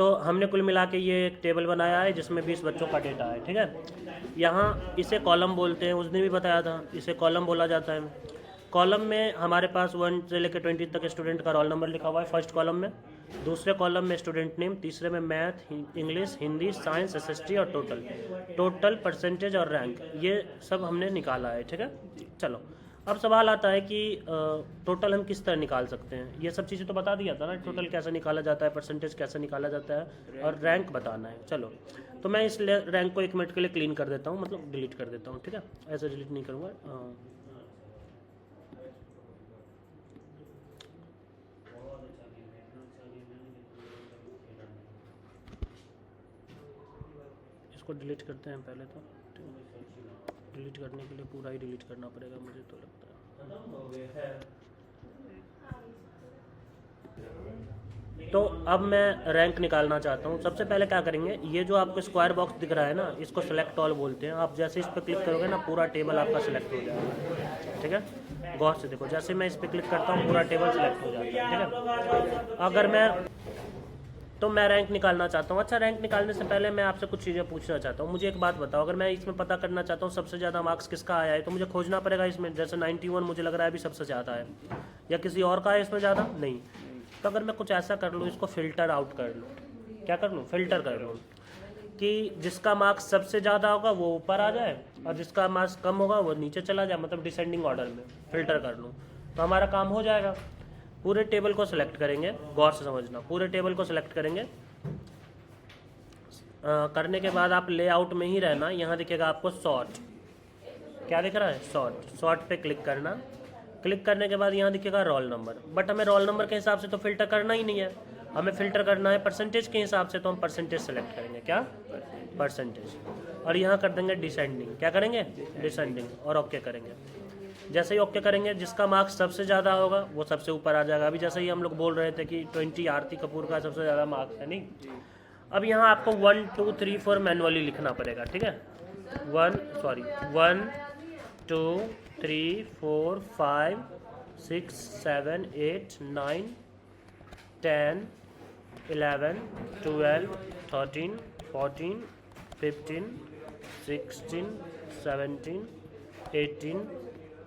तो हमने कुल मिला के ये एक टेबल बनाया है जिसमें 20 बच्चों का डेटा है, ठीक है। यहाँ इसे कॉलम बोलते हैं, उसने भी बताया था, इसे कॉलम बोला जाता है। कॉलम में हमारे पास 1 से लेकर 20 तक स्टूडेंट का रोल नंबर लिखा हुआ है फर्स्ट कॉलम में, दूसरे कॉलम में स्टूडेंट नेम, तीसरे में math, English, Hindi, science, SST और टोटल परसेंटेज और रैंक, ये सब हमने निकाला है, ठीक है। चलो अब सवाल आता है कि टोटल हम किस तरह निकाल सकते हैं। ये सब चीज़ें तो बता दिया था ना, टोटल कैसे निकाला जाता है, परसेंटेज कैसे निकाला जाता है और रैंक बताना है। चलो तो मैं इस रैंक को 1 मिनट के लिए क्लीन कर देता हूँ, मतलब डिलीट कर देता हूँ, ठीक है। ऐसे डिलीट नहीं करूँगा। इसको डिलीट करते हैं पहले तो, डिलीट करने के लिए पूरा ही डिलीट करना पड़ेगा मुझे तो लगता है। तो अब मैं रैंक निकालना चाहता हूँ। सबसे पहले क्या करेंगे, ये जो आपको स्क्वायर बॉक्स दिख रहा है ना, इसको सेलेक्ट ऑल बोलते हैं। आप जैसे इस पर क्लिक करोगे ना, पूरा टेबल आपका सिलेक्ट हो जाएगा, ठीक है। गौर से देखो, जैसे मैं इस पर क्लिक करता हूँ पूरा टेबल सिलेक्ट हो जाता है, ठीक है। अगर मैं रैंक निकालना चाहता हूँ। अच्छा, रैंक निकालने से पहले मैं आपसे कुछ चीज़ें पूछना चाहता हूँ। मुझे एक बात बताओ, अगर मैं इसमें पता करना चाहता हूँ सबसे ज़्यादा मार्क्स किसका आया है, तो मुझे खोजना पड़ेगा इसमें। जैसे 91 मुझे लग रहा है अभी सबसे ज़्यादा है, या किसी और का है इसमें ज़्यादा नहीं। तो अगर मैं कुछ ऐसा कर लूँ, इसको फ़िल्टर आउट कर लूँ, क्या कर लूँ, फ़िल्टर कर लूँ कि जिसका मार्क्स सबसे ज़्यादा होगा वो ऊपर आ जाए और जिसका मार्क्स कम होगा वो नीचे चला जाए, मतलब डिसेंडिंग ऑर्डर में फ़िल्टर कर लूँ, तो हमारा काम हो जाएगा। पूरे टेबल को सिलेक्ट करेंगे, गौर से समझना, पूरे टेबल को सिलेक्ट करेंगे। करने के बाद आप लेआउट में ही रहना, यहाँ दिखेगा आपको सॉर्ट, क्या दिख रहा है, सॉर्ट पे क्लिक करना। क्लिक करने के बाद यहाँ दिखेगा रोल नंबर, बट हमें रोल नंबर के हिसाब से तो फिल्टर करना ही नहीं है, हमें फ़िल्टर करना है परसेंटेज के हिसाब से। तो हम परसेंटेज सेलेक्ट करेंगे, क्या, परसेंटेज, और यहाँ कर देंगे डिसेंडिंग, क्या करेंगे, डिसेंडिंग, और ओके करेंगे। जैसे ही ओके करेंगे, जिसका मार्क्स सबसे ज़्यादा होगा वो सबसे ऊपर आ जाएगा। अभी जैसे ही हम लोग बोल रहे थे कि 20 आरती कपूर का सबसे ज़्यादा मार्क्स है, नहीं। अब यहाँ आपको 1 2 3 4 मैनुअली लिखना पड़ेगा, ठीक है। 1 2 3 4 5 6 7 8 9 10 11 12 13 14 15 16 17 18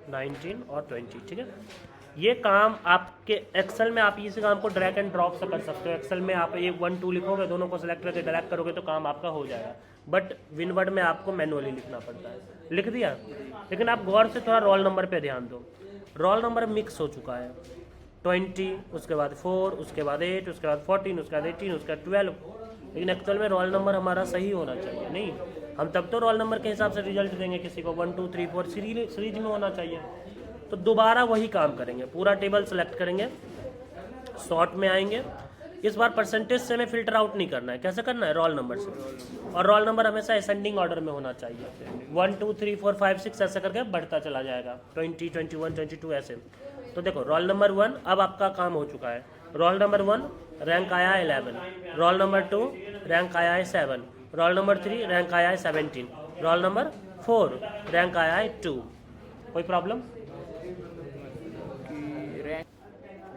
19 और 20, ठीक है। ये काम आपके एक्सेल में आप इस काम को ड्रैग एंड ड्रॉप से कर सकते हो। एक्सेल में आप ये 1 2 लिखोगे, दोनों को सेलेक्ट करके ड्रैग करोगे तो काम आपका हो जाएगा, बट विनवर्ड में आपको मैनुअली लिखना पड़ता है। लिख दिया, लेकिन आप गौर से थोड़ा रोल नंबर पे ध्यान दो। रोल नंबर मिक्स हो चुका है, 20, उसके बाद 4, उसके बाद 8, उसके बाद 14, उसके बाद 18, उसके बाद 12, लेकिन एक्चुअल में रोल नंबर हमारा सही होना चाहिए। नहीं, हम तब तो रोल नंबर के हिसाब से रिजल्ट देंगे किसी को, 1 2 3 4 सीरीज में होना चाहिए। तो दोबारा वही काम करेंगे, पूरा टेबल सेलेक्ट करेंगे, सॉर्ट में आएंगे। इस बार परसेंटेज से हमें फिल्टर आउट नहीं करना है, कैसे करना है, रोल नंबर से। और रोल नंबर हमेशा असेंडिंग ऑर्डर में होना चाहिए, 1 2 3 4 5 6 ऐसे करके बढ़ता चला जाएगा, 20 21 22 ऐसे। तो देखो रोल नंबर 1 अब आपका काम हो चुका है। रोल नंबर 1 रैंक आया है 11, रोल नंबर 2 रैंक आया है 7, रोल नंबर 3 रैंक आया है 17, रोल नंबर 4 रैंक आया है 2। कोई प्रॉब्लम?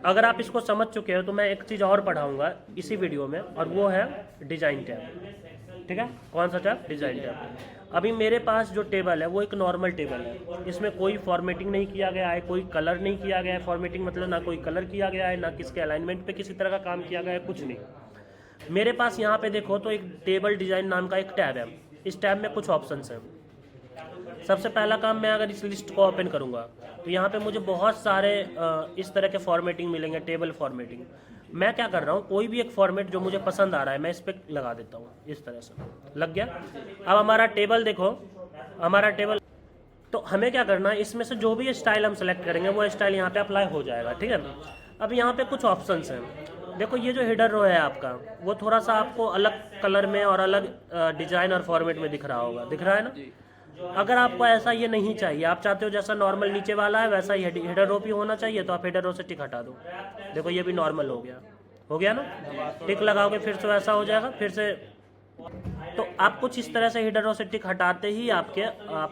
अगर आप इसको समझ चुके हो तो मैं एक चीज़ और पढ़ाऊंगा इसी वीडियो में, और वो है डिजाइन टैब, ठीक है। कौन सा टैब? Design tab. अभी मेरे पास जो टेबल है वो एक नॉर्मल टेबल है, इसमें कोई फॉर्मेटिंग नहीं किया गया है, कोई कलर नहीं किया गया है। फॉर्मेटिंग मतलब ना कोई कलर किया गया है, ना किसके अलाइनमेंट पे किसी तरह का काम किया गया है, कुछ नहीं। मेरे पास यहाँ पे देखो तो एक टेबल डिजाइन नाम का एक टैब है। इस टैब में कुछ ऑप्शंस हैं। सबसे पहला काम, मैं अगर इस लिस्ट को ओपन करूंगा तो यहाँ पे मुझे बहुत सारे इस तरह के फॉर्मेटिंग मिलेंगे, टेबल फॉर्मेटिंग। मैं क्या कर रहा हूँ, कोई भी एक फॉर्मेट जो मुझे पसंद आ रहा है मैं इस पर लगा देता हूँ, इस तरह से लग गया। अब हमारा टेबल देखो, हमारा टेबल, तो हमें क्या करना है, इसमें से जो भी स्टाइल हम सेलेक्ट करेंगे वो स्टाइल यहाँ पे अप्लाई हो जाएगा, ठीक है। अब यहाँ पे कुछ ऑप्शंस हैं। देखो ये जो हेडर रो है आपका, वो थोड़ा सा आपको अलग कलर में और अलग डिजाइन और फॉर्मेट में दिख रहा होगा, दिख रहा है ना। अगर आपको ऐसा ये नहीं चाहिए, आप चाहते हो जैसा नॉर्मल नीचे वाला है वैसा ही हेडर रो भी होना चाहिए, तो आप हेडर रो से टिक हटा दो। देखो ये भी नॉर्मल हो गया ना। टिक लगाओगे फिर से वैसा हो जाएगा, फिर से। तो आप कुछ इस तरह से हेडर रो से टिक हटाते ही आप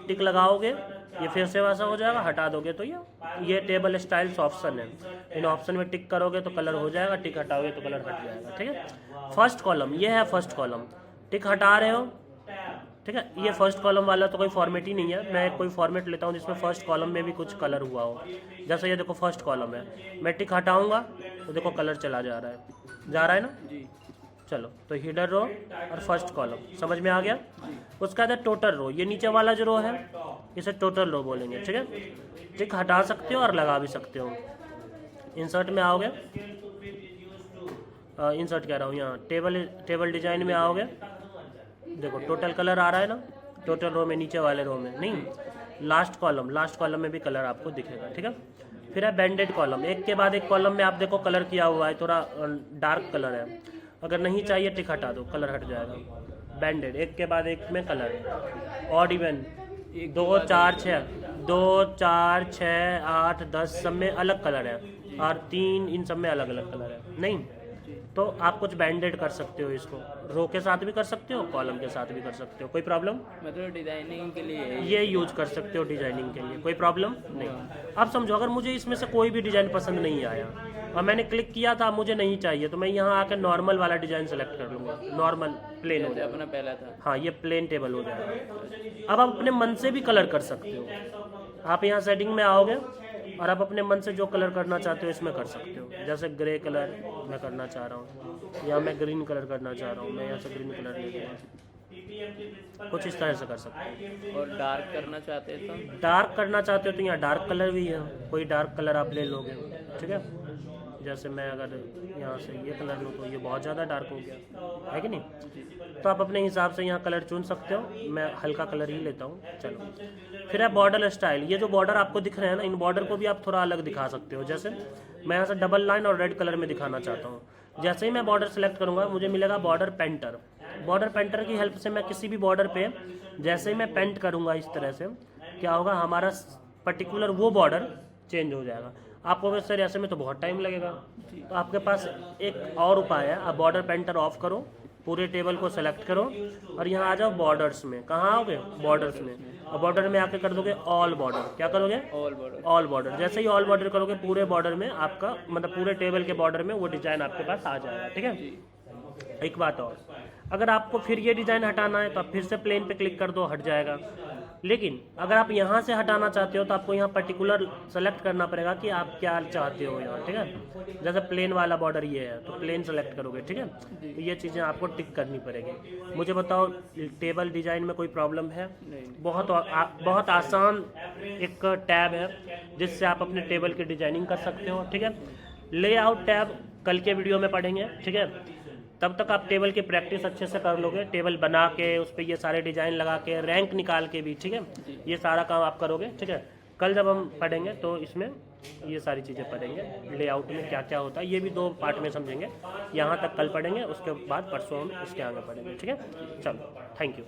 टिक लगाओगे, ये फिर से वैसा हो जाएगा, हटा दोगे तो ये टेबल स्टाइल्स ऑप्शन है। इन ऑप्शन में टिक करोगे तो कलर हो जाएगा, टिक हटाओगे तो कलर हट जाएगा। ठीक है, फर्स्ट कॉलम ये है, फर्स्ट कॉलम टिक हटा रहे हो। ठीक है, ये फर्स्ट कॉलम वाला तो कोई फॉर्मेट ही नहीं है, मैं कोई फॉर्मेट लेता हूँ जिसमें फर्स्ट कॉलम में भी कुछ कलर हुआ हो। जैसे ये देखो फर्स्ट कॉलम है, मैं टिक हटाऊंगा तो देखो कलर चला जा रहा है, जा रहा है ना जी। चलो तो हिडन रो और फर्स्ट कॉलम समझ में आ गया। उसका बाद टोटल रो, ये नीचे वाला जो रो है इसे टोटल रो बोलेंगे। ठीक है, टिक हटा सकते हो और लगा भी सकते हो। इंसर्ट में आओगे, इंसर्ट कह रहा हूँ, यहाँ टेबल डिजाइन में आओगे, देखो टोटल कलर आ रहा है ना, टोटल रो में, नीचे वाले रो में नहीं, लास्ट कॉलम में भी कलर आपको दिखेगा। ठीक है, फिर है बैंडेड कॉलम, एक के बाद एक कॉलम में आप देखो कलर किया हुआ है, थोड़ा डार्क कलर है, अगर नहीं चाहिए टिक हटा दो, कलर हट जाएगा। बैंडेड, एक के बाद एक में कलर। ऑड इवन 2 4 6 2 4 6 8 10 सब में अलग कलर है, और 3 इन सब में अलग अलग कलर है। नहीं तो आप कुछ बैंडेड कर सकते हो, इसको रो के साथ भी कर सकते हो, कॉलम के साथ भी कर सकते हो, कोई प्रॉब्लम। मतलब डिजाइनिंग के लिए ये यूज कर सकते हो, डिजाइनिंग के लिए कोई प्रॉब्लम नहीं। अब समझो अगर मुझे इसमें से कोई भी डिजाइन पसंद नहीं आया और मैंने क्लिक किया था, मुझे नहीं चाहिए, तो मैं यहाँ आकर नॉर्मल वाला डिजाइन सेलेक्ट कर लूँगा, नॉर्मल प्लेन हो जाएगा, अपना पहला था। हाँ ये प्लेन टेबल हो जाएगा। अब आप अपने मन से भी कलर कर सकते हो, आप यहाँ सेटिंग में आओगे और आप अपने मन से जो कलर करना चाहते हो इसमें कर सकते हो। जैसे ग्रे कलर मैं करना चाह रहा हूँ, या मैं ग्रीन कलर करना चाह रहा हूँ, मैं यहाँ से ग्रीन कलर ले लूँगा, कुछ इस तरह से कर सकते हो। और डार्क करना चाहते हैं तो डार्क करना चाहते हो तो यहाँ डार्क कलर भी है, कोई डार्क कलर आप ले लोगे। ठीक है, जैसे मैं अगर यहाँ से ये कलर लूँ तो ये बहुत ज़्यादा डार्क हो गया है कि नहीं, तो आप अपने हिसाब से यहाँ कलर चुन सकते हो, मैं हल्का कलर ही लेता हूँ। चलो फिर है बॉर्डर स्टाइल, ये जो बॉर्डर आपको दिख रहे हैं ना, इन बॉर्डर को भी आप थोड़ा अलग दिखा सकते हो। जैसे मैं यहाँ से डबल लाइन और रेड कलर में दिखाना चाहता हूँ, जैसे ही मैं बॉर्डर सेलेक्ट करूँगा मुझे मिलेगा बॉर्डर पेंटर। बॉर्डर पेंटर की हेल्प से मैं किसी भी बॉर्डर पे जैसे ही मैं पेंट करूँगा इस तरह से, क्या होगा, हमारा पर्टिकुलर वो बॉर्डर चेंज हो जाएगा। आपको वैसे सर ऐसे में तो बहुत टाइम लगेगा, तो आपके पास एक और उपाय है, आप बॉर्डर पेंटर ऑफ करो, पूरे टेबल को सेलेक्ट करो और यहाँ आ जाओ बॉर्डर्स में। कहाँ आओगे, बॉर्डर्स में, और बॉर्डर में आके कर दोगे ऑल बॉर्डर। क्या करोगे, ऑल बॉर्डर। जैसे ही ऑल बॉर्डर करोगे पूरे बॉर्डर में आपका, मतलब पूरे टेबल के बॉर्डर में वो डिजाइन आपके पास आ जाएगा। ठीक है, एक बात और, अगर आपको फिर ये डिजाइन हटाना है तो आप फिर से प्लेन पे क्लिक कर दो, हट जाएगा। लेकिन अगर आप यहाँ से हटाना चाहते हो तो आपको यहाँ पर्टिकुलर सेलेक्ट करना पड़ेगा कि आप क्या चाहते हो यहाँ। ठीक है, जैसे प्लेन वाला बॉर्डर ये है तो प्लेन सेलेक्ट करोगे। ठीक है, तो ये चीज़ें आपको टिक करनी पड़ेगी। मुझे बताओ टेबल डिजाइन में कोई प्रॉब्लम है? बहुत आसान एक टैब है जिससे आप अपने टेबल की डिजाइनिंग कर सकते हो। ठीक है, लेआउट टैब कल के वीडियो में पढ़ेंगे। ठीक है, तब तक आप टेबल की प्रैक्टिस अच्छे से कर लोगे, टेबल बना के उस पर ये सारे डिजाइन लगा के रैंक निकाल के भी। ठीक है, ये सारा काम आप करोगे। ठीक है, कल जब हम पढ़ेंगे तो इसमें ये सारी चीज़ें पढ़ेंगे, लेआउट में क्या क्या होता है, ये भी 2 पार्ट में समझेंगे। यहाँ तक कल पढ़ेंगे, उसके बाद परसों हम इसके आगे पढ़ेंगे। ठीक है, चलो थैंक यू।